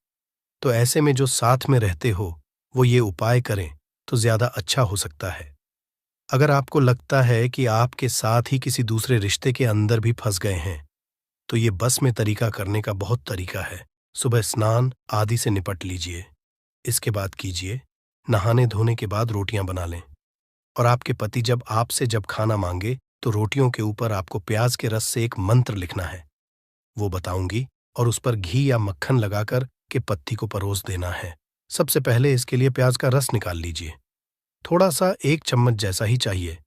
तो ऐसे में जो साथ में रहते हो वो ये उपाय करें तो ज्यादा अच्छा हो सकता है। अगर आपको लगता है कि आपके साथ ही किसी दूसरे रिश्ते के अंदर भी फंस गए हैं, तो ये बस में तरीका करने का बहुत तरीका है। सुबह स्नान आदि से निपट लीजिए, इसके बाद कीजिए, नहाने धोने के बाद रोटियां बना लें। और आपके पति जब खाना मांगे तो रोटियों के ऊपर आपको प्याज के रस से एक मंत्र लिखना है, वो बताऊंगी, और उस पर घी या मक्खन लगाकर के पत्ती को परोस देना है। सबसे पहले इसके लिए प्याज का रस निकाल लीजिए, थोड़ा सा 1 चम्मच जैसा ही चाहिए।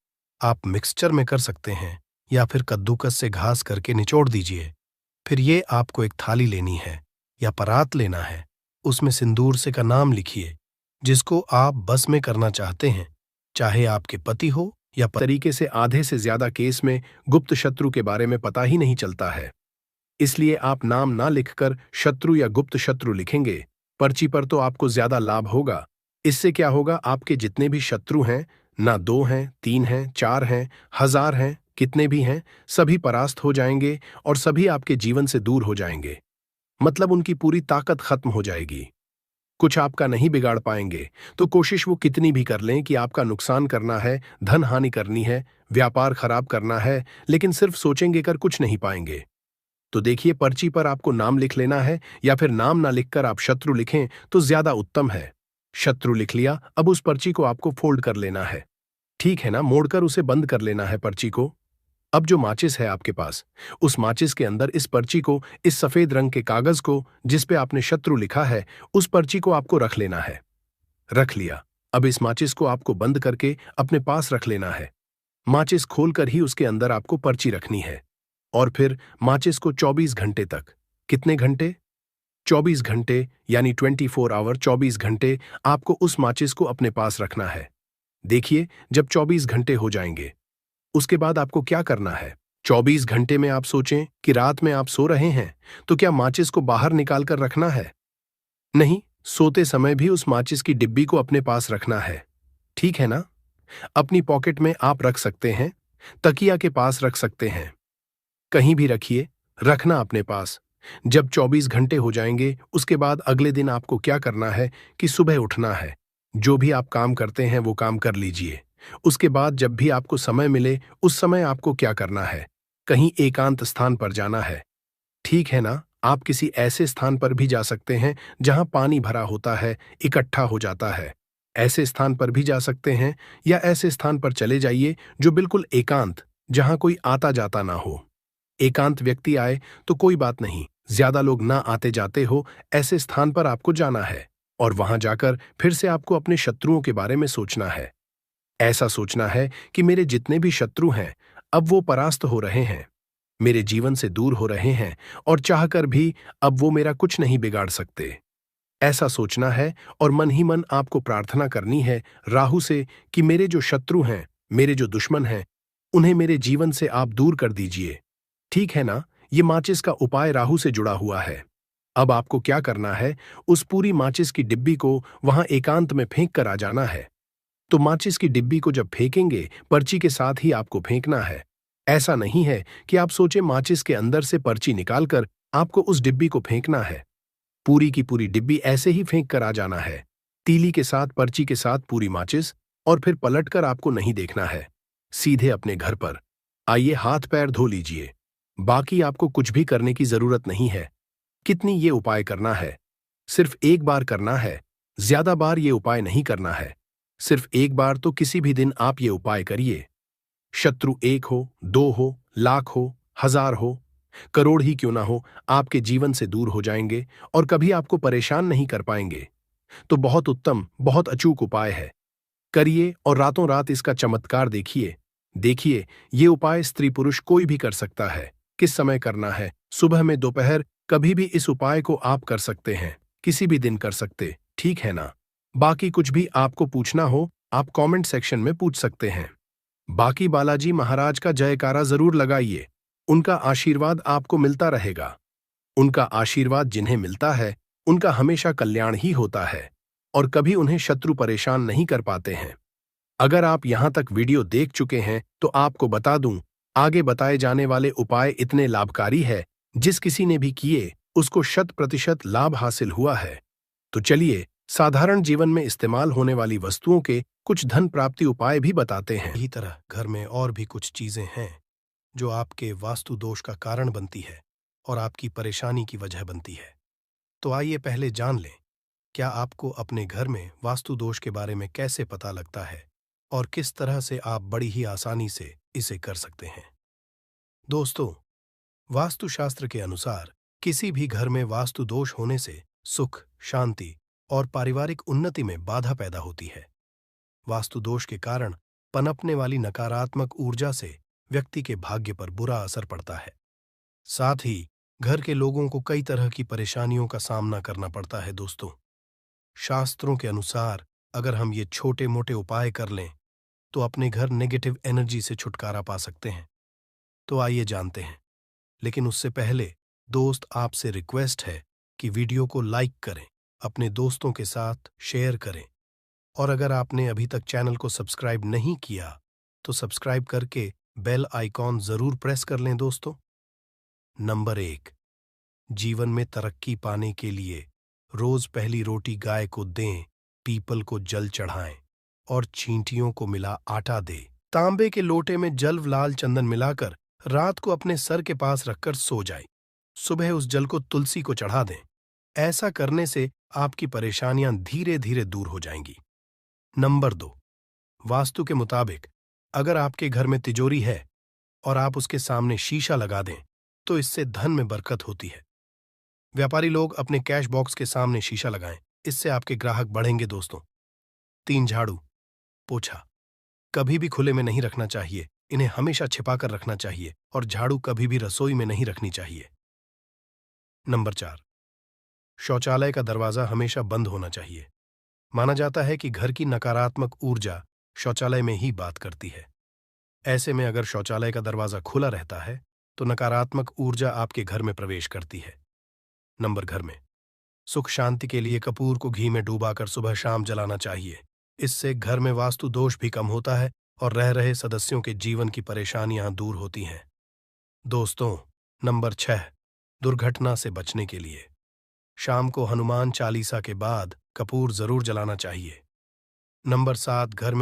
आप मिक्सचर में कर सकते हैं या फिर कद्दूकस से घास करके निचोड़ दीजिए। फिर ये आपको एक थाली लेनी है या परात लेना है, उसमें सिंदूर से का नाम लिखिए जिसको आप बस में करना चाहते हैं, चाहे आपके पति हो या तरीके से आधे से ज्यादा केस में गुप्त शत्रु के बारे में पता ही नहीं चलता है। इसलिए आप नाम ना लिखकर शत्रु या गुप्त शत्रु लिखेंगे पर्ची पर, तो आपको ज्यादा लाभ होगा। इससे क्या होगा, आपके जितने भी शत्रु हैं, ना 2 हैं, 3 हैं, 4 हैं, 1000 हैं, कितने भी हैं, सभी परास्त हो जाएंगे और सभी आपके जीवन से दूर हो जाएंगे। मतलब उनकी पूरी ताकत खत्म हो जाएगी। कुछ आपका नहीं बिगाड़ पाएंगे, तो कोशिश वो कितनी भी कर लें कि आपका नुकसान करना है, धन हानि करनी है, व्यापार खराब करना है, लेकिन सिर्फ सोचेंगे कर कुछ नहीं पाएंगे। तो देखिए, पर्ची पर आपको नाम लिख लेना है या फिर नाम ना लिखकर आप शत्रु लिखें तो ज्यादा उत्तम है। शत्रु लिख लिया, अब उस पर्ची को आपको फोल्ड कर लेना है, ठीक है ना, मोड़कर उसे बंद कर लेना है पर्ची को। अब जो माचिस है आपके पास, उस माचिस के अंदर इस पर्ची को, इस सफेद रंग के कागज को जिस पे आपने शत्रु लिखा है, उस पर्ची को आपको रख लेना है। रख लिया, अब इस माचिस को आपको बंद करके अपने पास रख लेना है। माचिस खोलकर ही उसके अंदर आपको पर्ची रखनी है और फिर माचिस को 24 घंटे तक, कितने घंटे, 24 घंटे यानी 24 आवर, 24 घंटे आपको उस माचिस को अपने पास रखना है। देखिए, जब 24 घंटे हो जाएंगे, उसके बाद आपको क्या करना है। 24 घंटे में आप सोचें कि रात में आप सो रहे हैं, तो क्या माचिस को बाहर निकाल कर रखना है? नहीं, सोते समय भी उस माचिस की डिब्बी को अपने पास रखना है, ठीक है ना। अपनी पॉकेट में आप रख सकते हैं, तकिया के पास रख सकते हैं, कहीं भी रखिए, रखना अपने पास। जब 24 घंटे हो जाएंगे, उसके बाद अगले दिन आपको क्या करना है कि सुबह उठना है, जो भी आप काम करते हैं वो काम कर लीजिए। उसके बाद जब भी आपको समय मिले, उस समय आपको क्या करना है, कहीं एकांत स्थान पर जाना है, ठीक है ना। आप किसी ऐसे स्थान पर भी जा सकते हैं जहां पानी भरा होता है, इकट्ठा हो जाता है, ऐसे स्थान पर भी जा सकते हैं, या ऐसे स्थान पर चले जाइए जो बिल्कुल एकांत, जहां कोई आता जाता ना हो। एकांत व्यक्ति आए तो कोई बात नहीं, ज्यादा लोग ना आते जाते हो, ऐसे स्थान पर आपको जाना है और वहां जाकर फिर से आपको अपने शत्रुओं के बारे में सोचना है। ऐसा सोचना है कि मेरे जितने भी शत्रु हैं, अब वो परास्त हो रहे हैं, मेरे जीवन से दूर हो रहे हैं और चाहकर भी अब वो मेरा कुछ नहीं बिगाड़ सकते। ऐसा सोचना है और मन ही मन आपको प्रार्थना करनी है राहु से कि मेरे जो शत्रु हैं, मेरे जो दुश्मन हैं, उन्हें मेरे जीवन से आप दूर कर दीजिए, ठीक है ना। ये माचिस का उपाय राहु से जुड़ा हुआ है। अब आपको क्या करना है, उस पूरी माचिस की डिब्बी को वहां एकांत में फेंक कर आ जाना है। तो माचिस की डिब्बी को जब फेंकेंगे, पर्ची के साथ ही आपको फेंकना है। ऐसा नहीं है कि आप सोचे माचिस के अंदर से पर्ची निकालकर आपको उस डिब्बी को फेंकना है। पूरी की पूरी डिब्बी ऐसे ही फेंक कर आ जाना है, तीली के साथ, पर्ची के साथ पूरी माचिस, और फिर पलटकर आपको नहीं देखना है। सीधे अपने घर पर। आइए हाथ पैर धो लीजिए। बाकी आपको कुछ भी करने की जरूरत नहीं है। कितनी ये उपाय करना है? सिर्फ एक बार करना है। ज्यादा बार ये उपाय नहीं करना है। सिर्फ एक बार तो किसी भी दिन आप ये उपाय करिए। शत्रु 1 हो, 2 हो, लाख हो, 1000 हो, करोड़ ही क्यों ना हो, आपके जीवन से दूर हो जाएंगे और कभी आपको परेशान नहीं कर पाएंगे। तो बहुत उत्तम, बहुत अचूक उपाय है। करिए और रातों रात इसका चमत्कार देखिए। देखिए, ये उपाय स्त्री पुरुष कोई भी कर सकता है। किस समय करना है? सुबह में, दोपहर, कभी भी इस उपाय को आप कर सकते हैं। किसी भी दिन कर सकते, ठीक है ना? बाकी कुछ भी आपको पूछना हो, आप कमेंट सेक्शन में पूछ सकते हैं। बाकी बालाजी महाराज का जयकारा जरूर लगाइए। उनका आशीर्वाद आपको मिलता रहेगा। उनका आशीर्वाद जिन्हें मिलता है, उनका हमेशा कल्याण ही होता है और कभी उन्हें शत्रु परेशान नहीं कर पाते हैं। अगर आप यहां तक वीडियो देख चुके हैं तो आपको बता दूं, आगे बताए जाने वाले उपाय इतने लाभकारी है, जिस किसी ने भी किए उसको 100% लाभ हासिल हुआ है। तो चलिए, साधारण जीवन में इस्तेमाल होने वाली वस्तुओं के कुछ धन प्राप्ति उपाय भी बताते हैं। इसी तरह घर में और भी कुछ चीजें हैं जो आपके वास्तु दोष का कारण बनती है और आपकी परेशानी की वजह बनती है। तो आइए पहले जान लें, क्या आपको अपने घर में वास्तु दोष के बारे में कैसे पता लगता है और किस तरह से आप बड़ी ही आसानी से इसे कर सकते हैं। दोस्तों, वास्तुशास्त्र के अनुसार किसी भी घर में वास्तु दोष होने से सुख, शांति और पारिवारिक उन्नति में बाधा पैदा होती है। वास्तु दोष के कारण पनपने वाली नकारात्मक ऊर्जा से व्यक्ति के भाग्य पर बुरा असर पड़ता है। साथ ही घर के लोगों को कई तरह की परेशानियों का सामना करना पड़ता है। दोस्तों, शास्त्रों के अनुसार अगर हम ये छोटे मोटे उपाय कर लें तो अपने घर नेगेटिव एनर्जी से छुटकारा पा सकते हैं। तो आइए जानते हैं, लेकिन उससे पहले दोस्त, आपसे रिक्वेस्ट है कि वीडियो को लाइक करें, अपने दोस्तों के साथ शेयर करें और अगर आपने अभी तक चैनल को सब्सक्राइब नहीं किया तो सब्सक्राइब करके बेल आइकॉन जरूर प्रेस कर लें। दोस्तों, नंबर 1, जीवन में तरक्की पाने के लिए रोज पहली रोटी गाय को दें, पीपल को जल चढ़ाएं और चींटियों को मिला आटा दे। तांबे के लोटे में जल लाल चंदन मिलाकर रात को अपने सर के पास रखकर सो जाएं। सुबह उस जल को तुलसी को चढ़ा दें। ऐसा करने से आपकी परेशानियां धीरे धीरे दूर हो जाएंगी। नंबर 2, वास्तु के मुताबिक अगर आपके घर में तिजोरी है और आप उसके सामने शीशा लगा दें तो इससे धन में बरकत होती है। व्यापारी लोग अपने कैश बॉक्स के सामने शीशा लगाएं, इससे आपके ग्राहक बढ़ेंगे। दोस्तों, 3, झाड़ू पोछा कभी भी खुले में नहीं रखना चाहिए। इन्हें हमेशा छिपाकर रखना चाहिए और झाड़ू कभी भी रसोई में नहीं रखनी चाहिए। नंबर 4, शौचालय का दरवाजा हमेशा बंद होना चाहिए। माना जाता है कि घर की नकारात्मक ऊर्जा शौचालय में ही बात करती है। ऐसे में अगर शौचालय का दरवाजा खुला रहता है तो नकारात्मक ऊर्जा आपके घर में प्रवेश करती है। घर में सुख शांति के लिए कपूर को घी में डूबाकर सुबह शाम जलाना चाहिए। इससे घर में वास्तु दोष भी कम होता है और रह रहे सदस्यों के जीवन की परेशानियां दूर होती हैं। दोस्तों, नंबर 6, दुर्घटना से बचने के लिए शाम को हनुमान चालीसा के बाद कपूर जरूर जलाना चाहिए। नंबर 7, घर में